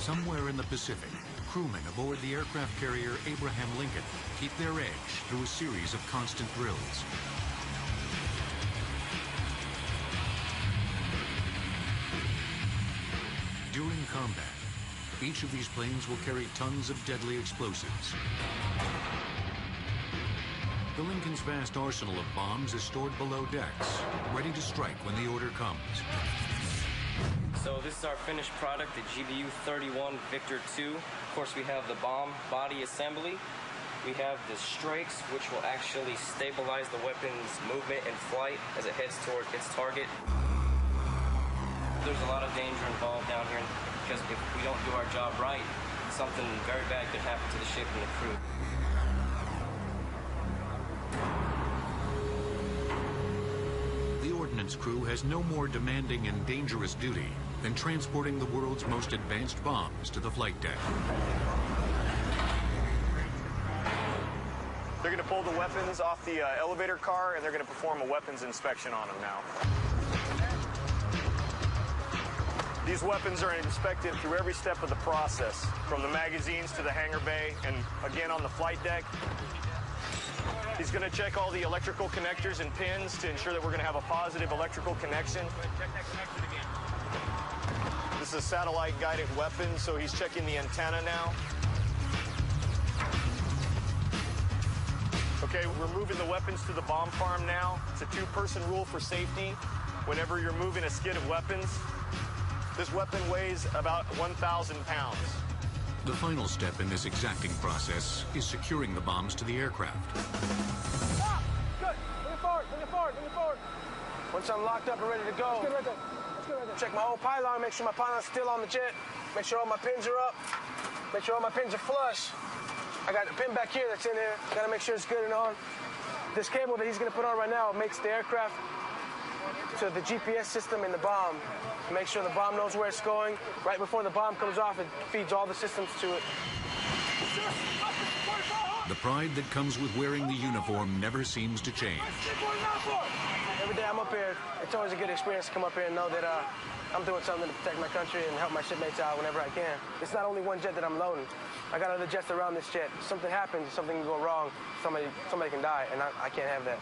Somewhere in the Pacific, crewmen aboard the aircraft carrier Abraham Lincoln keep their edge through a series of constant drills. During combat, each of these planes will carry tons of deadly explosives. The Lincoln's vast arsenal of bombs is stored below decks, ready to strike when the order comes. So this is our finished product, the GBU-31 Victor II. Of course, we have the bomb body assembly. We have the strakes, which will actually stabilize the weapon's movement and flight as it heads toward its target. There's a lot of danger involved down here because if we don't do our job right, something very bad could happen to the ship and the crew. The ordnance crew has no more demanding and dangerous duty than transporting the world's most advanced bombs to the flight deck. They're going to pull the weapons off the elevator car, and they're going to perform a weapons inspection on them now. These weapons are inspected through every step of the process, from the magazines to the hangar bay, and again on the flight deck. He's going to check all the electrical connectors and pins to ensure that we're going to have a positive electrical connection. This is a satellite-guided weapon, so he's checking the antenna now. Okay, we're moving the weapons to the bomb farm now. It's a two-person rule for safety whenever you're moving a skid of weapons. This weapon weighs about 1,000 pounds. The final step in this exacting process is securing the bombs to the aircraft. Stop! Good. Bring it forward, bring it forward, bring it forward. Once I'm locked up and ready to go, let's go right there. Let's go right there. Check my whole pylon, make sure my pylon's still on the jet. Make sure all my pins are up. Make sure all my pins are flush. I got a pin back here that's in there. Gotta make sure it's good and on. This cable that he's gonna put on right now makes the aircraft to the GPS system in the bomb. Make sure the bomb knows where it's going. Right before the bomb comes off, it feeds all the systems to it. The pride that comes with wearing the uniform never seems to change. Every day I'm up here, it's always a good experience to come up here and know that I'm doing something to protect my country and help my shipmates out whenever I can. It's not only one jet that I'm loading. I got other jets around this jet. If something happens, something can go wrong, somebody can die, and I can't have that.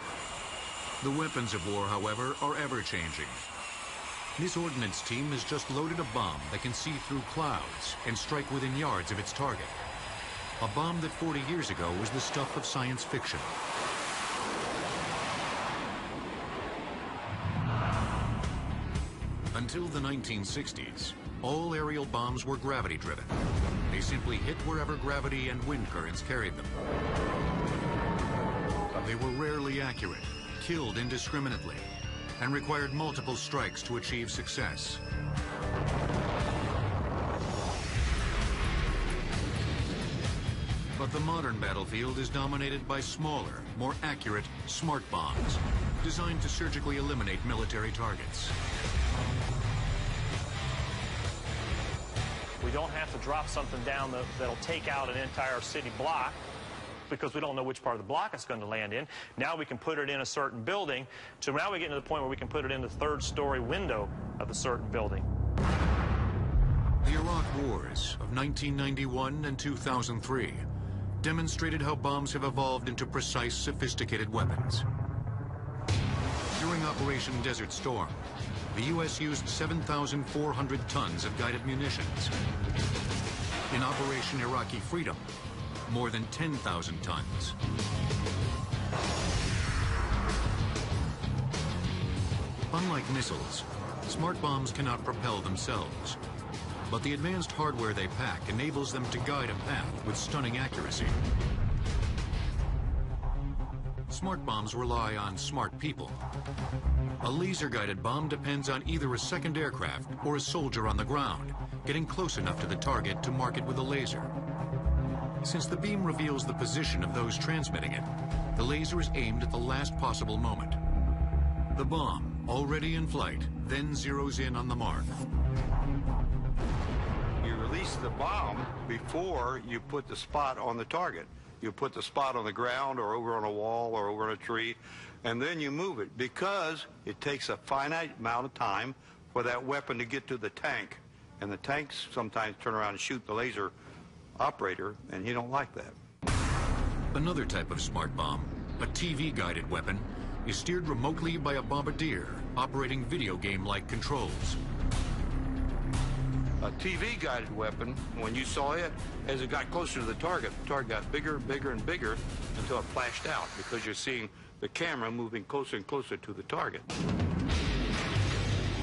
The weapons of war, however, are ever-changing. This ordnance team has just loaded a bomb that can see through clouds and strike within yards of its target. A bomb that 40 years ago was the stuff of science fiction. Until the 1960s, all aerial bombs were gravity-driven. They simply hit wherever gravity and wind currents carried them. They were rarely accurate, killed indiscriminately, and required multiple strikes to achieve success. But the modern battlefield is dominated by smaller, more accurate, smart bombs, designed to surgically eliminate military targets. We don't have to drop something down that'll take out an entire city block, because we don't know which part of the block it's going to land in. Now we can put it in a certain building. So now we get to the point where we can put it in the third-story window of a certain building. The Iraq Wars of 1991 and 2003 demonstrated how bombs have evolved into precise, sophisticated weapons. During Operation Desert Storm, the U.S. used 7,400 tons of guided munitions. In Operation Iraqi Freedom, more than 10,000 tons. Unlike missiles, smart bombs cannot propel themselves, but the advanced hardware they pack enables them to guide a path with stunning accuracy. Smart bombs rely on smart people. A laser-guided bomb depends on either a second aircraft or a soldier on the ground, getting close enough to the target to mark it with a laser. Since the beam reveals the position of those transmitting it, the laser is aimed at the last possible moment. The bomb, already in flight, then zeroes in on the mark. You release the bomb before you put the spot on the target. You put the spot on the ground or over on a wall or over on a tree, and then you move it, because it takes a finite amount of time for that weapon to get to the tank And the tanks sometimes turn around and shoot the laser operator, and he don't like that. Another type of smart bomb, a TV-guided weapon, is steered remotely by a bombardier operating video game-like controls. A TV-guided weapon, when you saw it, as it got closer to the target got bigger, bigger, and bigger until it flashed out, because you're seeing the camera moving closer and closer to the target.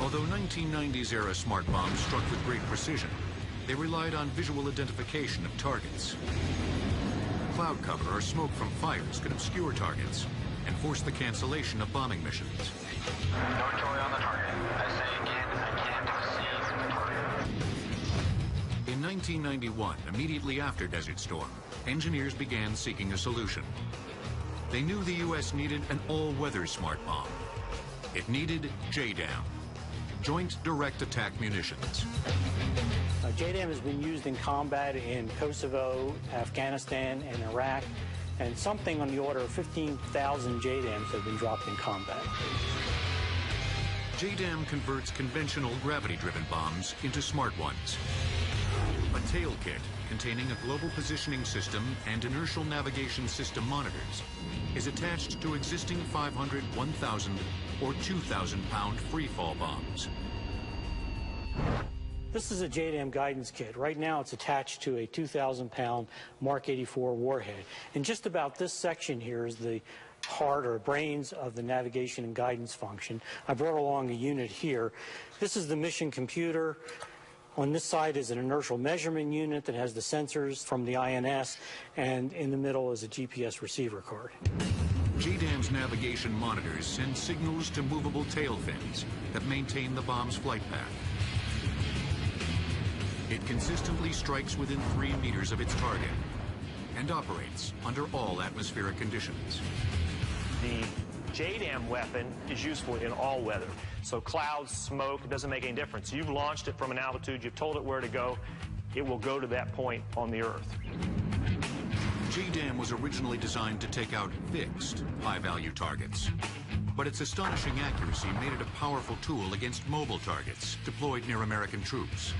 Although 1990s-era smart bombs struck with great precision, they relied on visual identification of targets. Cloud cover or smoke from fires could obscure targets and force the cancellation of bombing missions. No joy on the target. I say again, I can't see the target. In 1991, immediately after Desert Storm, engineers began seeking a solution. They knew the U.S. needed an all-weather smart bomb. It needed JDAM, Joint Direct Attack Munitions. JDAM has been used in combat in Kosovo, Afghanistan, and Iraq, and something on the order of 15,000 JDAMs have been dropped in combat. JDAM converts conventional gravity-driven bombs into smart ones. A tail kit containing a global positioning system and inertial navigation system monitors is attached to existing 500, 1,000, or 2,000-pound free-fall bombs. This is a JDAM guidance kit. Right now it's attached to a 2,000-pound Mark 84 warhead. And just about this section here is the heart or brains of the navigation and guidance function. I brought along a unit here. This is the mission computer. On this side is an inertial measurement unit that has the sensors from the INS, and in the middle is a GPS receiver card. JDAM's navigation monitors send signals to movable tail fins that maintain the bomb's flight path. It consistently strikes within 3 meters of its target and operates under all atmospheric conditions. The JDAM weapon is useful in all weather. So clouds, smoke, it doesn't make any difference. You've launched it from an altitude, you've told it where to go, it will go to that point on the Earth. JDAM was originally designed to take out fixed, high-value targets. But its astonishing accuracy made it a powerful tool against mobile targets deployed near American troops.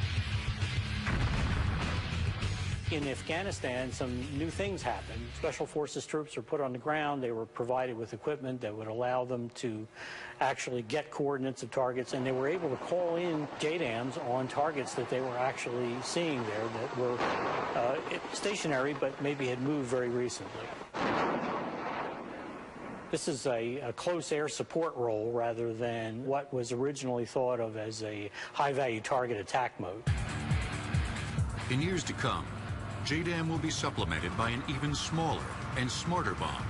In Afghanistan, some new things happened. Special Forces troops were put on the ground. They were provided with equipment that would allow them to actually get coordinates of targets, and they were able to call in JDAMs on targets that they were actually seeing there that were stationary but maybe had moved very recently. This is a close air support role rather than what was originally thought of as a high-value target attack mode. In years to come, JDAM will be supplemented by an even smaller and smarter bomb.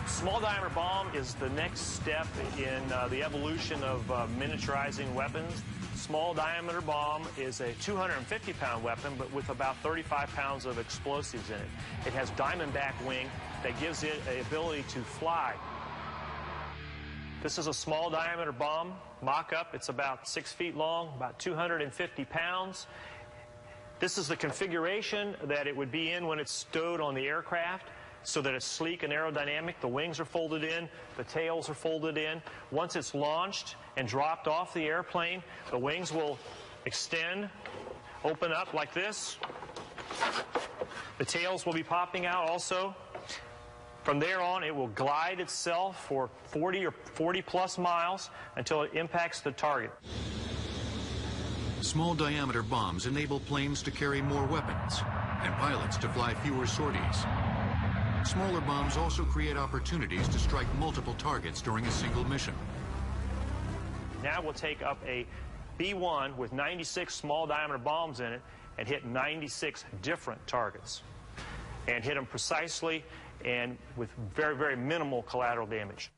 Small diameter bomb is the next step in the evolution of miniaturizing weapons. Small diameter bomb is a 250-pound weapon, but with about 35 pounds of explosives in it. It has diamondback wing that gives it an ability to fly. This is a small diameter bomb, mock-up. It's about 6 feet long, about 250 pounds. This is the configuration that it would be in when it's stowed on the aircraft, so that it's sleek and aerodynamic. The wings are folded in, the tails are folded in. Once it's launched and dropped off the airplane, the wings will extend, open up like this. The tails will be popping out also. From there on, it will glide itself for 40 or 40-plus miles until it impacts the target. Small diameter bombs enable planes to carry more weapons and pilots to fly fewer sorties. Smaller bombs also create opportunities to strike multiple targets during a single mission. Now we'll take up a B-1 with 96 small diameter bombs in it and hit 96 different targets. And hit them precisely and with very, very minimal collateral damage.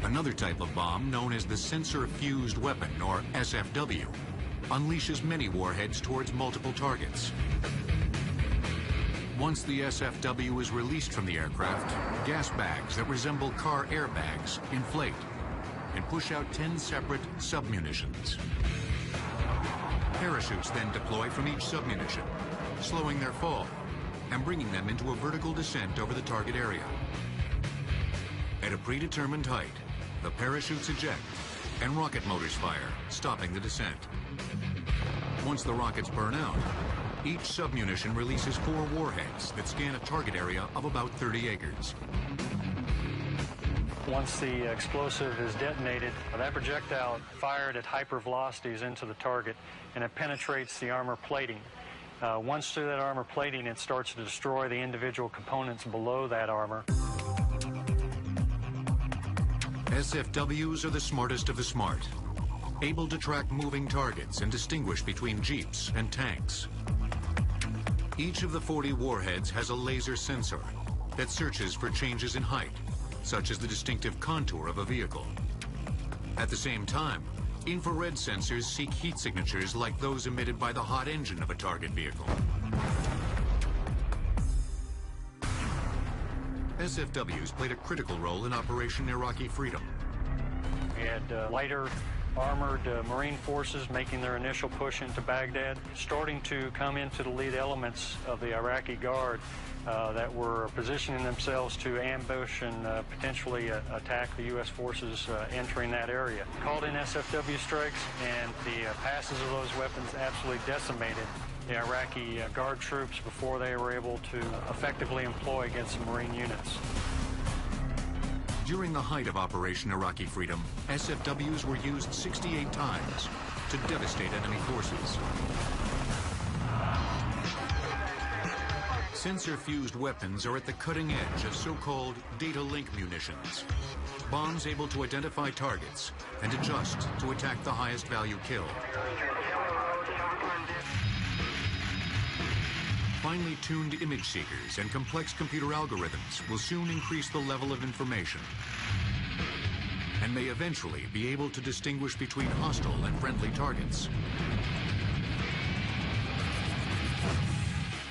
Another type of bomb, known as the sensor-fused weapon, or SFW, unleashes many warheads towards multiple targets. Once the SFW is released from the aircraft, gas bags that resemble car airbags inflate and push out 10 separate submunitions. Parachutes then deploy from each submunition, slowing their fall and bringing them into a vertical descent over the target area. At a predetermined height, the parachutes eject and rocket motors fire, stopping the descent. Once the rockets burn out, each submunition releases 4 warheads that scan a target area of about 30 acres. Once the explosive is detonated, that projectile fired at hypervelocities into the target, and it penetrates the armor plating. Once through that armor plating, it starts to destroy the individual components below that armor. SFWs are the smartest of the smart, able to track moving targets and distinguish between jeeps and tanks. Each of the 40 warheads has a laser sensor that searches for changes in height, such as the distinctive contour of a vehicle. At the same time, infrared sensors seek heat signatures like those emitted by the hot engine of a target vehicle. SFWs played a critical role in Operation Iraqi Freedom. We had lighter armored Marine forces making their initial push into Baghdad, starting to come into the lead elements of the Iraqi Guard that were positioning themselves to ambush and potentially attack the U.S. forces entering that area. Called in SFW strikes, and the passes of those weapons absolutely decimated the Iraqi Guard troops before they were able to effectively employ against the Marine units. During the height of Operation Iraqi Freedom, SFWs were used 68 times to devastate enemy forces. Sensor-fused weapons are at the cutting edge of so-called data link munitions, bombs able to identify targets and adjust to attack the highest value kill. Finely tuned image seekers and complex computer algorithms will soon increase the level of information and may eventually be able to distinguish between hostile and friendly targets.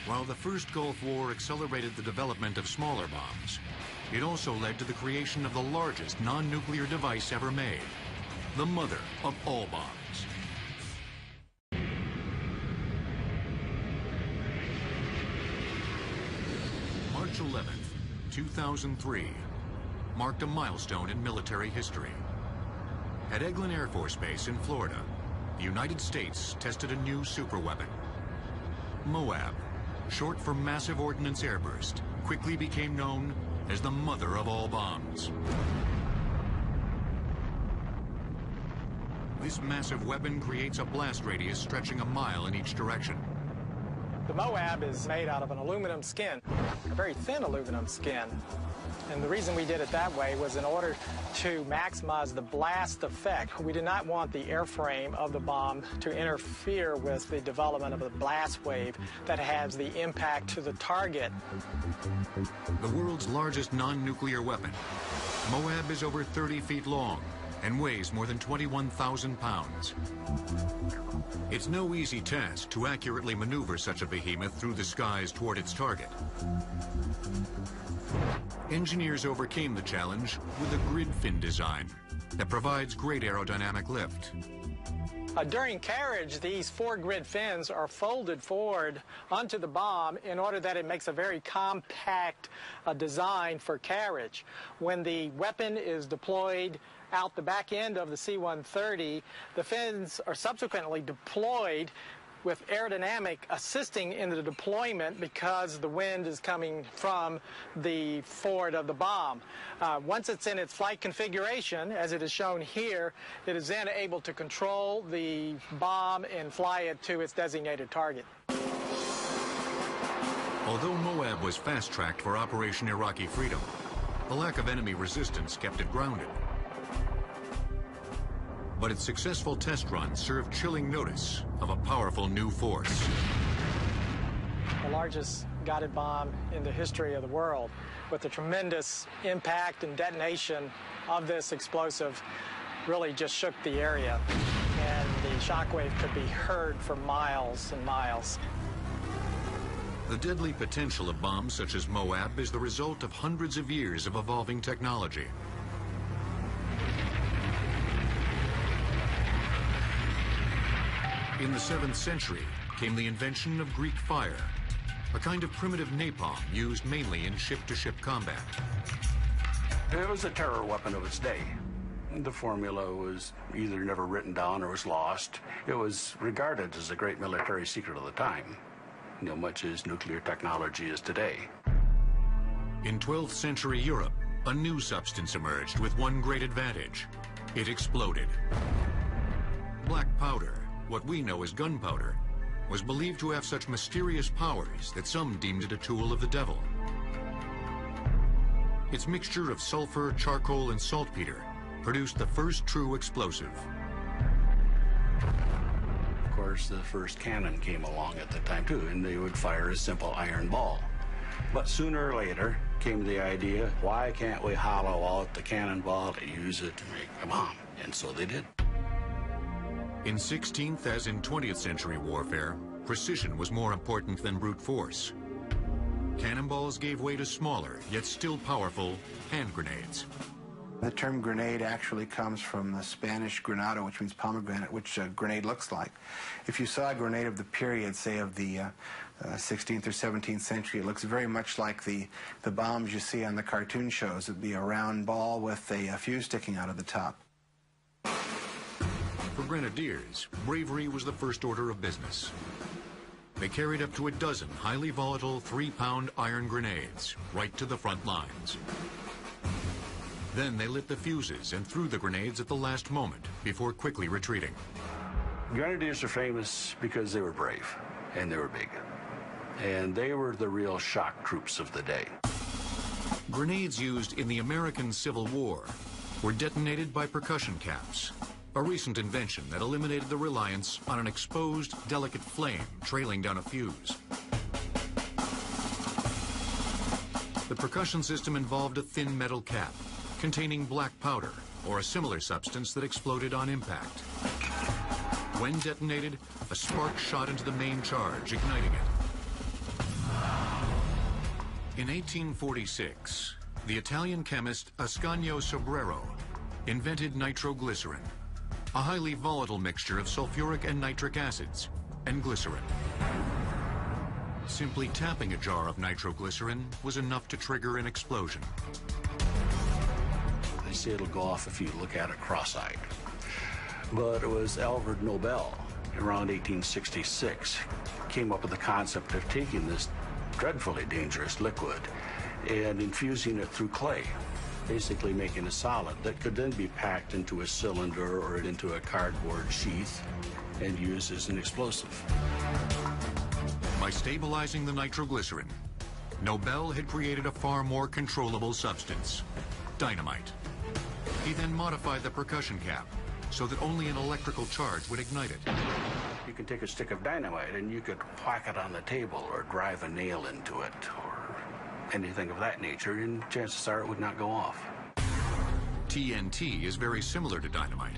While the first Gulf War accelerated the development of smaller bombs, it also led to the creation of the largest non-nuclear device ever made, the mother of all bombs. March 11th, 2003, marked a milestone in military history. At Eglin Air Force Base in Florida, the United States tested a new superweapon. MOAB, short for Massive Ordnance Airburst, quickly became known as the mother of all bombs. This massive weapon creates a blast radius stretching a mile in each direction. The MOAB is made out of an aluminum skin, a very thin aluminum skin. And the reason we did it that way was in order to maximize the blast effect. We did not want the airframe of the bomb to interfere with the development of a blast wave that has the impact to the target. The world's largest non-nuclear weapon, MOAB is over 30 feet long and weighs more than 21,000 pounds. It's no easy task to accurately maneuver such a behemoth through the skies toward its target. Engineers overcame the challenge with a grid fin design that provides great aerodynamic lift. During carriage, these 4 grid fins are folded forward onto the bomb in order that it makes a very compact design for carriage. When the weapon is deployed out the back end of the C-130, the fins are subsequently deployed with aerodynamic assisting in the deployment because the wind is coming from the forward of the bomb. Once it's in its flight configuration, as it is shown here, it is then able to control the bomb and fly it to its designated target. Although MOAB was fast-tracked for Operation Iraqi Freedom, the lack of enemy resistance kept it grounded. But its successful test run served chilling notice of a powerful new force. The largest guided bomb in the history of the world, with the tremendous impact and detonation of this explosive, really just shook the area, and the shockwave could be heard for miles and miles. The deadly potential of bombs such as MOAB is the result of hundreds of years of evolving technology. In the 7th century came the invention of Greek fire, a kind of primitive napalm used mainly in ship-to-ship combat. It was a terror weapon of its day. The formula was either never written down or was lost. It was regarded as a great military secret of the time, much as nuclear technology is today. In 12th century Europe, a new substance emerged with one great advantage. It exploded. Black powder, what we know as gunpowder, was believed to have such mysterious powers that some deemed it a tool of the devil. Its mixture of sulfur, charcoal, and saltpeter produced the first true explosive. Of course, the first cannon came along at the time too, and they would fire a simple iron ball. But sooner or later came the idea, why can't we hollow out the cannonball to use it to make a bomb? And so they did. In 16th as in 20th century warfare, precision was more important than brute force. Cannonballs gave way to smaller, yet still powerful, hand grenades. The term grenade actually comes from the Spanish granado, which means pomegranate, which a grenade looks like. If you saw a grenade of the period, say of the 16th or 17th century, it looks very much like the bombs you see on the cartoon shows. It'd be a round ball with a fuse sticking out of the top. For grenadiers, bravery was the first order of business. They carried up to a dozen highly volatile 3-pound iron grenades right to the front lines. Then they lit the fuses and threw the grenades at the last moment before quickly retreating. Grenadiers are famous because they were brave and they were big. And they were the real shock troops of the day. Grenades used in the American Civil War were detonated by percussion caps, a recent invention that eliminated the reliance on an exposed, delicate flame trailing down a fuse. The percussion system involved a thin metal cap containing black powder or a similar substance that exploded on impact. When detonated, a spark shot into the main charge, igniting it. In 1846, the Italian chemist Ascanio Sobrero invented nitroglycerin, a highly volatile mixture of sulfuric and nitric acids, and glycerin. Simply tapping a jar of nitroglycerin was enough to trigger an explosion. They say it'll go off if you look at it cross-eyed. But it was Alfred Nobel, around 1866, came up with the concept of taking this dreadfully dangerous liquid and infusing it through clay, basically making a solid that could then be packed into a cylinder or into a cardboard sheath and used as an explosive. By stabilizing the nitroglycerin, Nobel had created a far more controllable substance, dynamite. He then modified the percussion cap so that only an electrical charge would ignite it. You can take a stick of dynamite and you could whack it on the table or drive a nail into it or anything of that nature, and chances are it would not go off. TNT is very similar to dynamite,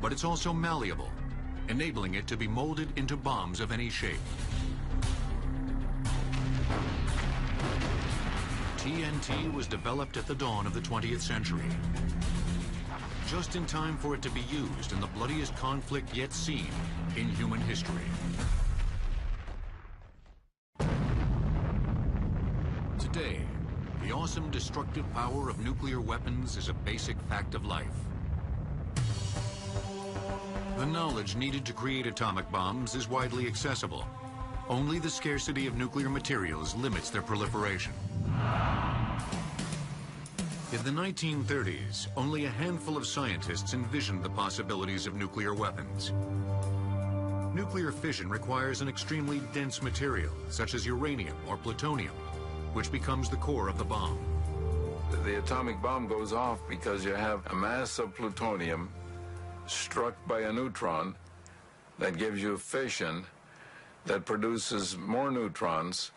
but it's also malleable, enabling it to be molded into bombs of any shape. TNT was developed at the dawn of the 20th century, just in time for it to be used in the bloodiest conflict yet seen in human history. Today, the awesome destructive power of nuclear weapons is a basic fact of life. The knowledge needed to create atomic bombs is widely accessible. Only the scarcity of nuclear materials limits their proliferation. In the 1930s, only a handful of scientists envisioned the possibilities of nuclear weapons. Nuclear fission requires an extremely dense material, such as uranium or plutonium, which becomes the core of the bomb. The atomic bomb goes off because you have a mass of plutonium struck by a neutron that gives you fission that produces more neutrons,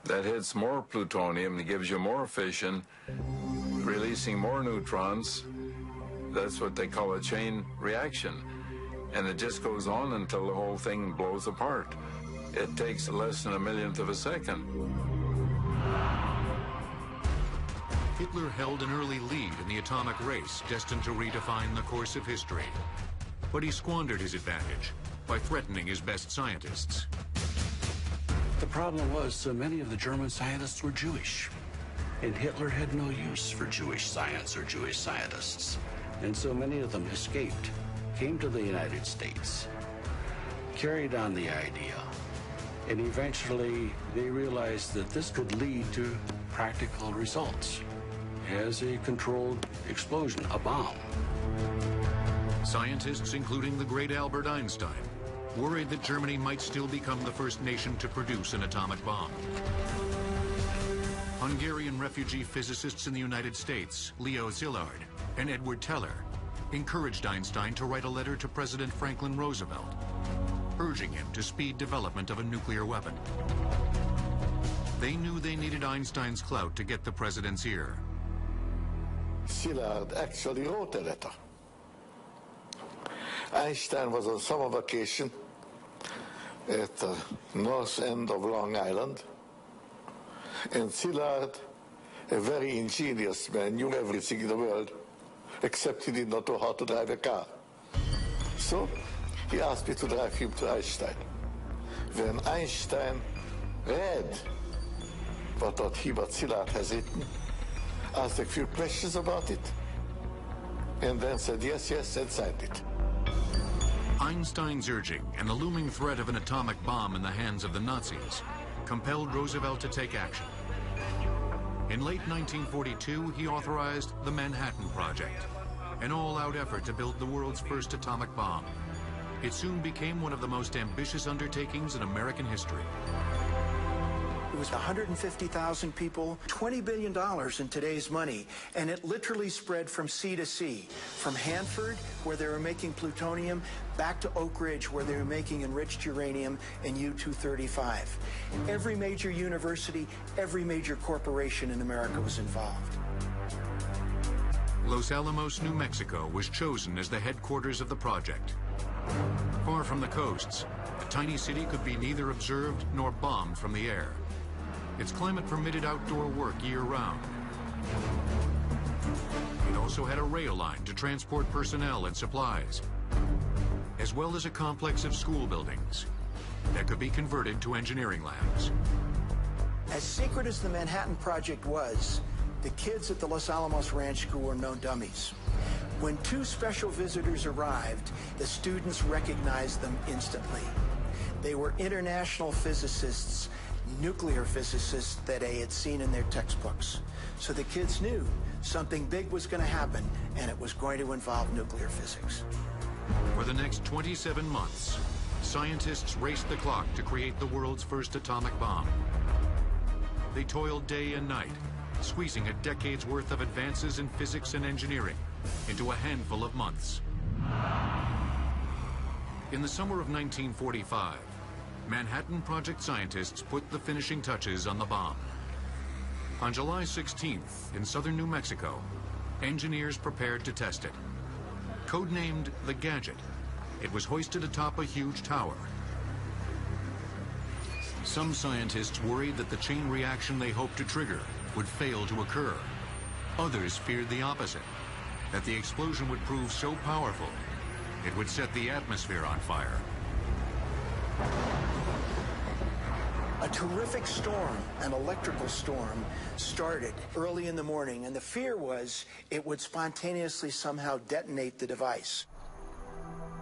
that hits more plutonium, that gives you more fission, releasing more neutrons. That's what they call a chain reaction. And it just goes on until the whole thing blows apart. It takes less than a millionth of a second. Hitler held an early lead in the atomic race destined to redefine the course of history. But he squandered his advantage by threatening his best scientists. The problem was so many of the German scientists were Jewish, and Hitler had no use for Jewish science or Jewish scientists. And so many of them escaped, came to the United States, carried on the idea, and eventually they realized that this could lead to practical results as a controlled explosion, a bomb. Scientists, including the great Albert Einstein, worried that Germany might still become the first nation to produce an atomic bomb. Hungarian refugee physicists in the United States, Leo Szilard and Edward Teller, encouraged Einstein to write a letter to President Franklin Roosevelt, urging him to speed development of a nuclear weapon. They knew they needed Einstein's clout to get the president's ear. Szilard actually wrote a letter. Einstein was on summer vacation at the north end of Long Island, and Szilard, a very ingenious man, knew everything in the world, except he did not know how to drive a car. So he asked me to drive him to Einstein. When Einstein read what Szilard has written, asked a few questions about it, and then said yes, yes, and signed it. Einstein's urging and the looming threat of an atomic bomb in the hands of the Nazis compelled Roosevelt to take action. In late 1942, he authorized the Manhattan Project, an all-out effort to build the world's first atomic bomb. It soon became one of the most ambitious undertakings in American history. It was 150,000 people, $20 billion in today's money, and it literally spread from sea to sea, from Hanford, where they were making plutonium, back to Oak Ridge, where they were making enriched uranium and U-235. Every major university, every major corporation in America was involved. Los Alamos, New Mexico was chosen as the headquarters of the project. Far from the coasts, the tiny city could be neither observed nor bombed from the air. Its climate permitted outdoor work year-round. It also had a rail line to transport personnel and supplies, as well as a complex of school buildings that could be converted to engineering labs. As secret as the Manhattan Project was, the kids at the Los Alamos Ranch School were no dummies. When two special visitors arrived, the students recognized them instantly. They were international physicists, nuclear physicists that they had seen in their textbooks. So the kids knew something big was going to happen, and it was going to involve nuclear physics. For the next 27 months, scientists raced the clock to create the world's first atomic bomb. They toiled day and night, squeezing a decade's worth of advances in physics and engineering into a handful of months. In the summer of 1945, Manhattan Project scientists put the finishing touches on the bomb. On July 16th, in southern New Mexico, engineers prepared to test it. Codenamed the Gadget, it was hoisted atop a huge tower. Some scientists worried that the chain reaction they hoped to trigger would fail to occur. Others feared the opposite, that the explosion would prove so powerful, it would set the atmosphere on fire. A terrific storm, an electrical storm, started early in the morning, and the fear was it would spontaneously somehow detonate the device.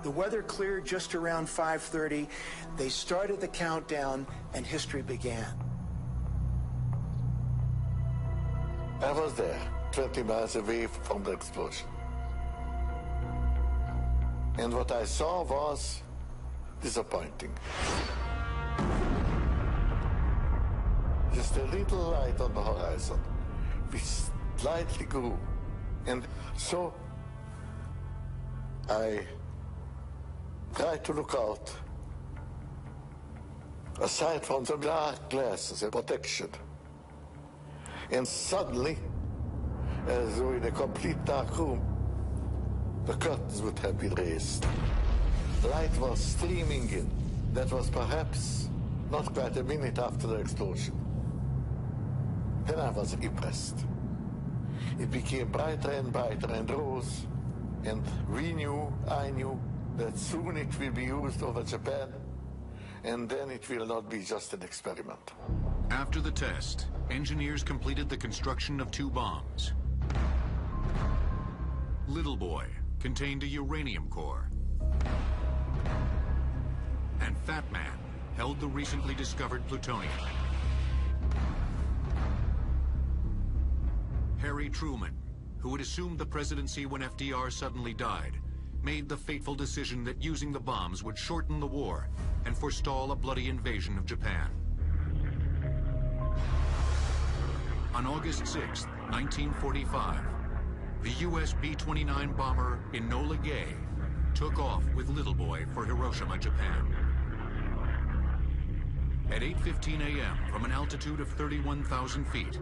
The weather cleared just around 5:30. They started the countdown, and history began. I was there, 20 miles away from the explosion. And what I saw was disappointing. Just a little light on the horizon, which slightly grew. And so I tried to look out, aside from the dark glass as a protection. And suddenly, as though in a complete dark room, the curtains would have been raised. Light was streaming in. That was perhaps not quite a minute after the explosion. Then I was impressed. It became brighter and brighter and rose, and I knew, that soon it will be used over Japan, and then it will not be just an experiment. After the test, engineers completed the construction of 2 bombs. Little Boy contained a uranium core. And Fat Man held the recently discovered plutonium. Harry Truman, who had assumed the presidency when FDR suddenly died, made the fateful decision that using the bombs would shorten the war and forestall a bloody invasion of Japan. On August 6, 1945, the U.S. B-29 bomber Enola Gay took off with Little Boy for Hiroshima, Japan. At 8:15 a.m. from an altitude of 31,000 feet,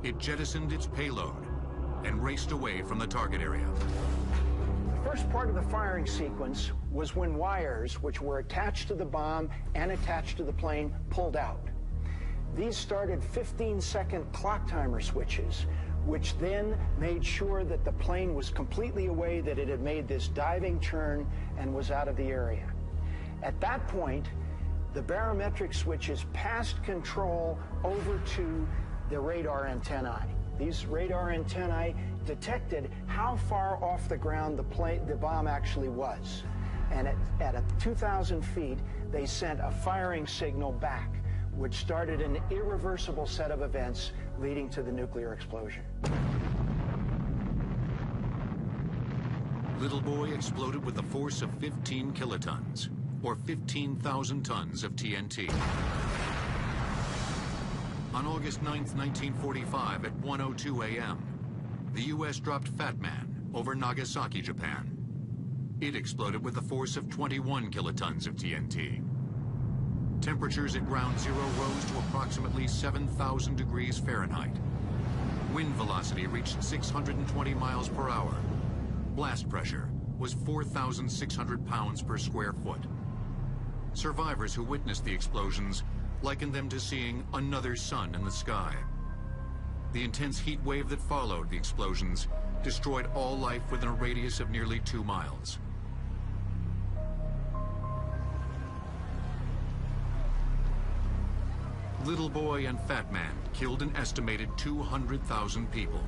it jettisoned its payload and raced away from the target area. The first part of the firing sequence was when wires, which were attached to the bomb and attached to the plane, pulled out. These started 15-second clock timer switches, which then made sure that the plane was completely away, that it had made this diving turn and was out of the area. At that point, the barometric switches passed control over to the radar antennae. These radar antennae detected how far off the ground the bomb actually was. And at 2,000 feet, they sent a firing signal back, which started an irreversible set of events leading to the nuclear explosion. Little Boy exploded with a force of 15 kilotons, or 15,000 tons of TNT. On August 9, 1945, at 1:02 a.m., the U.S. dropped Fat Man over Nagasaki, Japan. It exploded with a force of 21 kilotons of TNT. Temperatures at ground zero rose to approximately 7,000 degrees Fahrenheit. Wind velocity reached 620 miles per hour. Blast pressure was 4,600 pounds per square foot. Survivors who witnessed the explosions likened them to seeing another sun in the sky. The intense heat wave that followed the explosions destroyed all life within a radius of nearly 2 miles. Little Boy and Fat Man killed an estimated 200,000 people.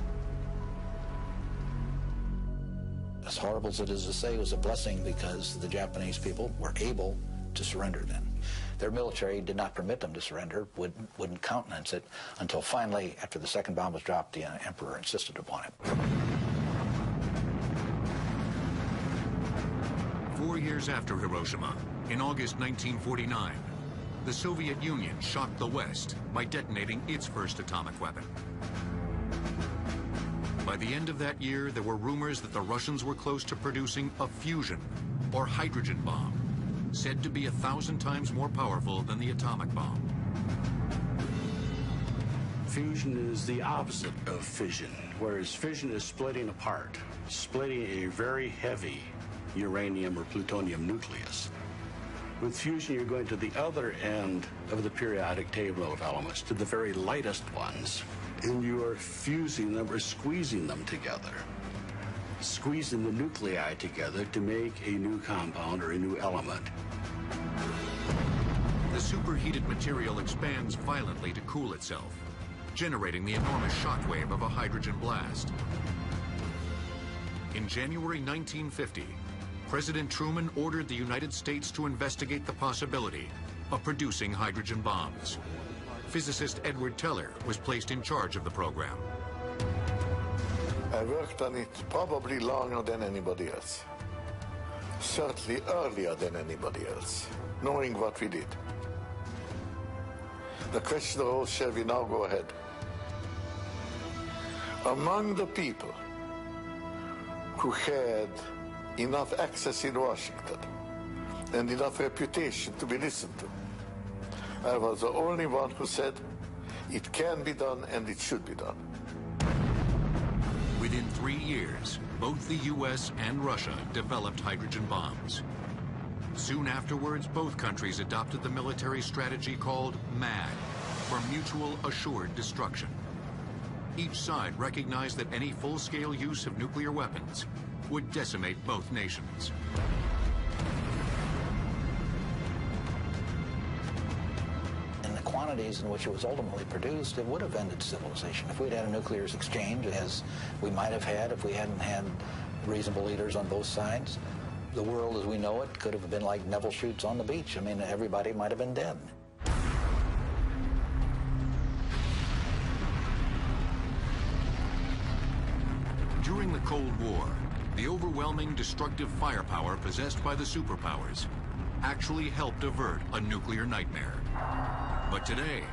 As horrible as it is to say, it was a blessing because the Japanese people were able to surrender then. Their military did not permit them to surrender, wouldn't countenance it, until finally, after the second bomb was dropped, the emperor insisted upon it. 4 years after Hiroshima, in August 1949, the Soviet Union shocked the West by detonating its first atomic weapon. By the end of that year, there were rumors that the Russians were close to producing a fusion, or hydrogen bomb, said to be 1,000 times more powerful than the atomic bomb. Fusion is the opposite of fission, whereas fission is splitting apart, splitting a very heavy uranium or plutonium nucleus. With fusion, you're going to the other end of the periodic table of elements, to the very lightest ones, and you are fusing them or squeezing them together, squeezing the nuclei together to make a new compound or a new element. The superheated material expands violently to cool itself, generating the enormous shockwave of a hydrogen blast. In January 1950, President Truman ordered the United States to investigate the possibility of producing hydrogen bombs. Physicist Edward Teller was placed in charge of the program. I worked on it probably longer than anybody else. Certainly earlier than anybody else, knowing what we did. The question arose, shall we now go ahead? Among the people who had enough access in Washington and enough reputation to be listened to, I was the only one who said it can be done and it should be done. Within 3 years, both the U.S. and Russia developed hydrogen bombs. Soon afterwards, both countries adopted the military strategy called MAD, for Mutual Assured Destruction. Each side recognized that any full-scale use of nuclear weapons would decimate both nations. In the quantities in which it was ultimately produced, it would have ended civilization. If we'd had a nuclear exchange, as we might have had if we hadn't had reasonable leaders on both sides. The world as we know it could have been like Neville shoots on the beach. I mean, everybody might have been dead. During the Cold War, the overwhelming destructive firepower possessed by the superpowers actually helped avert a nuclear nightmare. But today,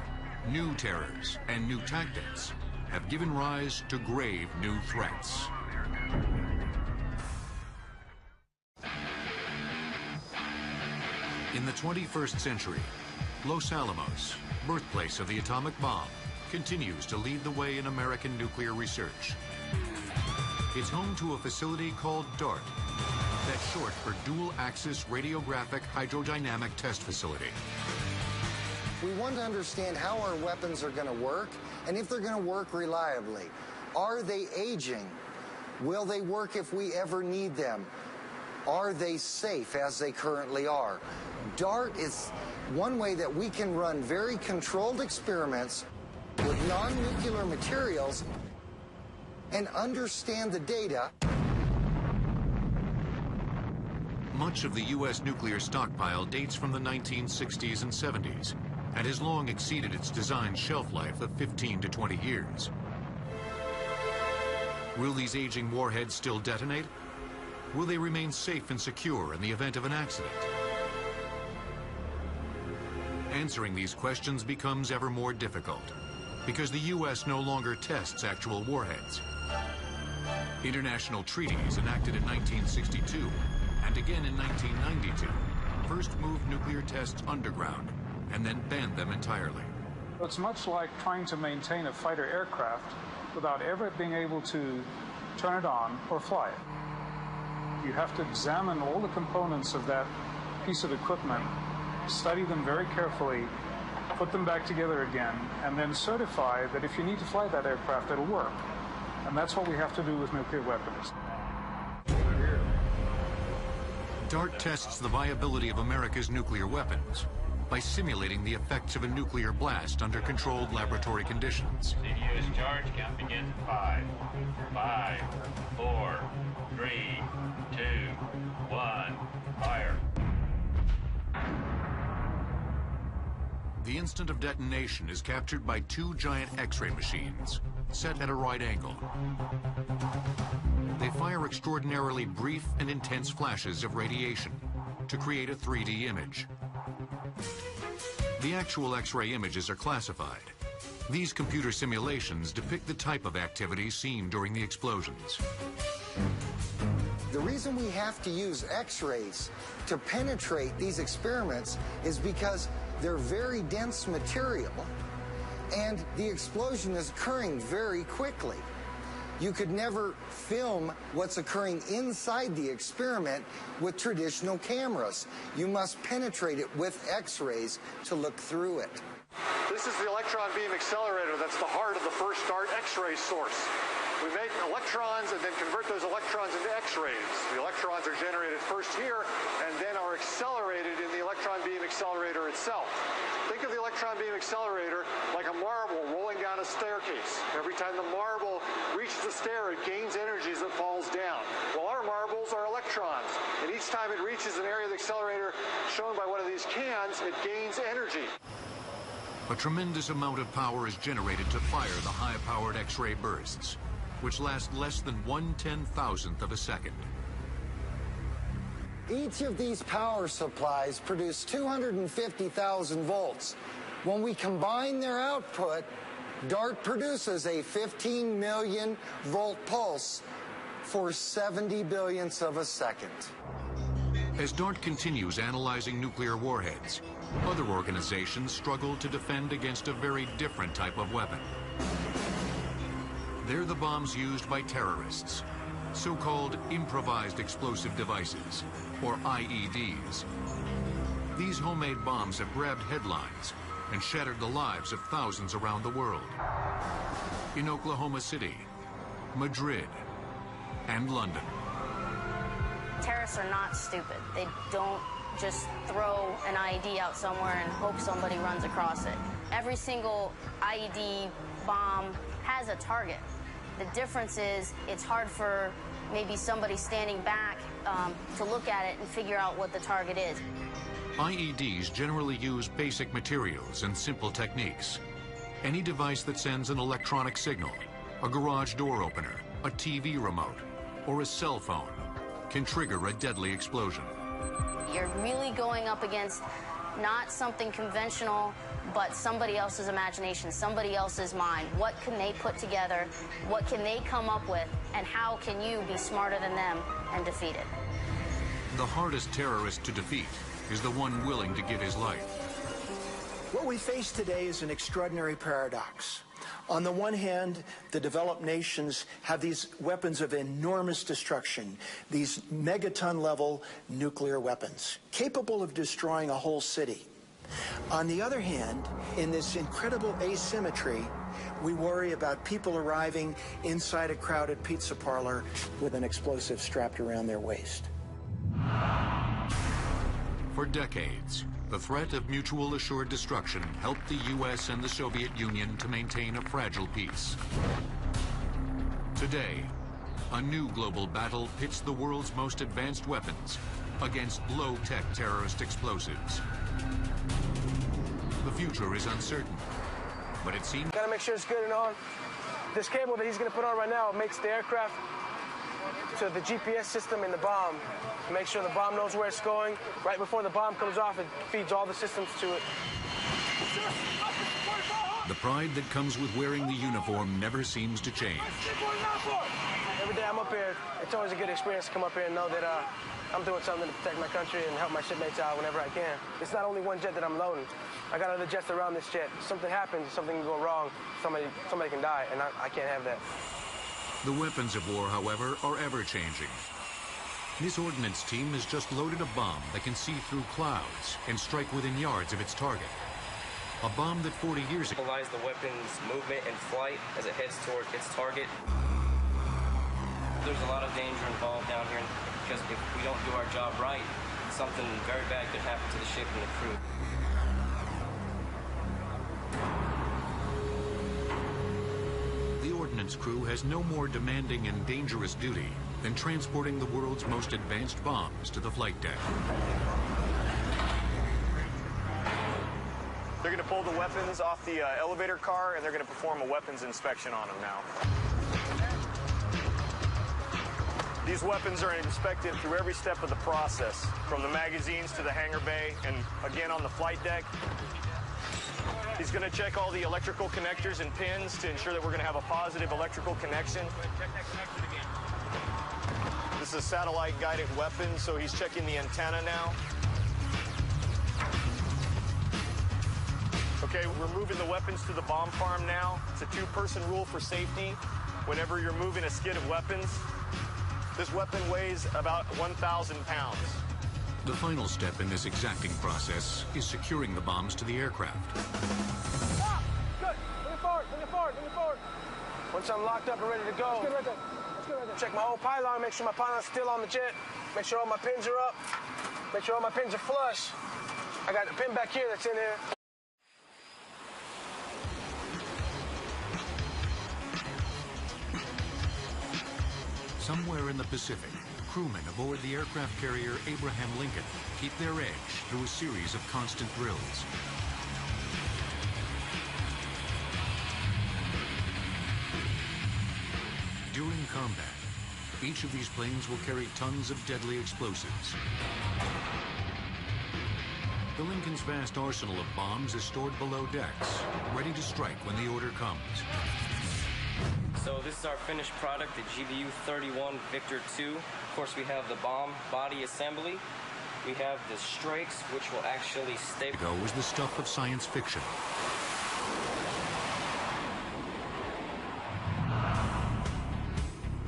new terrors and new tactics have given rise to grave new threats. In the 21st century, Los Alamos, birthplace of the atomic bomb, continues to lead the way in American nuclear research. It's home to a facility called DART, that's short for Dual Axis Radiographic Hydrodynamic Test Facility. We want to understand how our weapons are going to work and if they're going to work reliably. Are they aging? Will they work if we ever need them? Are they safe as they currently are? DART is one way that we can run very controlled experiments with non-nuclear materials and understand the data. Much of the U.S. nuclear stockpile dates from the 1960s and 70s and has long exceeded its design shelf life of 15 to 20 years. Will these aging warheads still detonate? Will they remain safe and secure in the event of an accident? Answering these questions becomes ever more difficult because the U.S. no longer tests actual warheads. International treaties enacted in 1962 and again in 1992 first moved nuclear tests underground and then banned them entirely. It's much like trying to maintain a fighter aircraft without ever being able to turn it on or fly it. You have to examine all the components of that piece of equipment, study them very carefully, put them back together again, and then certify that if you need to fly that aircraft, it'll work. And that's what we have to do with nuclear weapons. DART tests the viability of America's nuclear weapons by simulating the effects of a nuclear blast under controlled laboratory conditions. CDU's charge count begins at 5. 5, 4, 3, 2, 1, fire. The instant of detonation is captured by two giant X-ray machines, set at a right angle. They fire extraordinarily brief and intense flashes of radiation to create a 3D image. The actual X-ray images are classified. These computer simulations depict the type of activity seen during the explosions. The reason we have to use X-rays to penetrate these experiments is because they're very dense material and the explosion is occurring very quickly. You could never film what's occurring inside the experiment with traditional cameras. You must penetrate it with X-rays to look through it. This is the electron beam accelerator. That's the heart of the first DART X-ray source. We make electrons and then convert those electrons into X-rays. The electrons are generated first here and then are accelerated in the electron beam accelerator itself. Think of the electron beam accelerator like a marble rolling down a staircase. Every time the marble reaches the stair, it gains energy as it falls down. Well, our marbles are electrons, and each time it reaches an area of the accelerator shown by one of these cans, it gains energy. A tremendous amount of power is generated to fire the high-powered X-ray bursts, which last less than 1/10,000th of a second. Each of these power supplies produce 250,000 volts. When we combine their output, DART produces a 15 million volt pulse for 70 billionths of a second. As DART continues analyzing nuclear warheads, other organizations struggle to defend against a very different type of weapon. They're the bombs used by terrorists, so-called improvised explosive devices, or IEDs. These homemade bombs have grabbed headlines and shattered the lives of thousands around the world. In Oklahoma City, Madrid, and London. Terrorists are not stupid. They don't just throw an IED out somewhere and hope somebody runs across it. Every single IED bomb has a target. The difference is it's hard for maybe somebody standing back to look at it and figure out what the target is. IEDs generally use basic materials and simple techniques. Any device that sends an electronic signal, a garage door opener, a TV remote, or a cell phone can trigger a deadly explosion. You're really going up against not something conventional, but somebody else's imagination, somebody else's mind. What can they put together? What can they come up with? And how can you be smarter than them and defeat it? The hardest terrorist to defeat is the one willing to give his life. What we face today is an extraordinary paradox. On the one hand, the developed nations have these weapons of enormous destruction, these megaton-level nuclear weapons, capable of destroying a whole city. On the other hand, in this incredible asymmetry, we worry about people arriving inside a crowded pizza parlor with an explosive strapped around their waist. For decades, the threat of mutual assured destruction helped the U.S. and the Soviet Union to maintain a fragile peace. Today, a new global battle pits the world's most advanced weapons against low-tech terrorist explosives. The future is uncertain, but it seems... Gotta make sure it's good and on. This cable that he's gonna put on right now makes the aircraft to the GPS system in the bomb. Make sure the bomb knows where it's going. Right before the bomb comes off, it feeds all the systems to it. The pride that comes with wearing the uniform never seems to change. Every day I'm up here, it's always a good experience to come up here and know that I'm doing something to protect my country and help my shipmates out whenever I can. It's not only one jet that I'm loading. I got other jets around this jet. If something happens, something can go wrong, somebody can die, and I can't have that. The weapons of war, however, are ever-changing. This ordnance team has just loaded a bomb that can see through clouds and strike within yards of its target. A bomb that 40 years ago... ...stabilize the weapon's movement and flight as it heads toward its target. There's a lot of danger involved down here because if we don't do our job right, something very bad could happen to the ship and the crew. The ordnance crew has no more demanding and dangerous duty than transporting the world's most advanced bombs to the flight deck. They're going to pull the weapons off the elevator car, and they're going to perform a weapons inspection on them now. These weapons are inspected through every step of the process, from the magazines to the hangar bay, and again on the flight deck. He's going to check all the electrical connectors and pins to ensure that we're going to have a positive electrical connection. This is a satellite-guided weapon, so he's checking the antenna now. Okay, we're moving the weapons to the bomb farm now. It's a two-person rule for safety whenever you're moving a skid of weapons. This weapon weighs about 1,000 pounds. The final step in this exacting process is securing the bombs to the aircraft. Stop! Good! Bring it forward, bring it forward, bring it forward. Once I'm locked up and ready to go, right there. Check my whole pylon, make sure my pylon's still on the jet, make sure all my pins are up, make sure all my pins are flush. I got a pin back here that's in here. Somewhere in the Pacific, crewmen aboard the aircraft carrier Abraham Lincoln keep their edge through a series of constant drills. During combat, each of these planes will carry tons of deadly explosives. The Lincoln's vast arsenal of bombs is stored below decks, ready to strike when the order comes. So this is our finished product, the GBU 31 Victor 2. Of course, we have the bomb body assembly. We have the strakes, which will actually stabilize. Was the stuff of science fiction.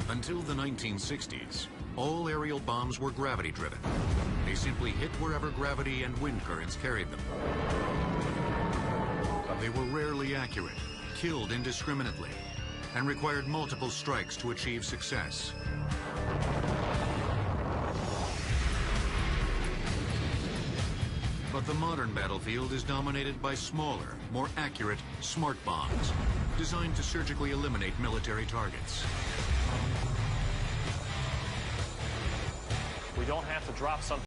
Until the 1960s, all aerial bombs were gravity-driven. They simply hit wherever gravity and wind currents carried them. They were rarely accurate, killed indiscriminately, and required multiple strikes to achieve success. But the modern battlefield is dominated by smaller, more accurate, smart bombs, designed to surgically eliminate military targets. We don't have to drop something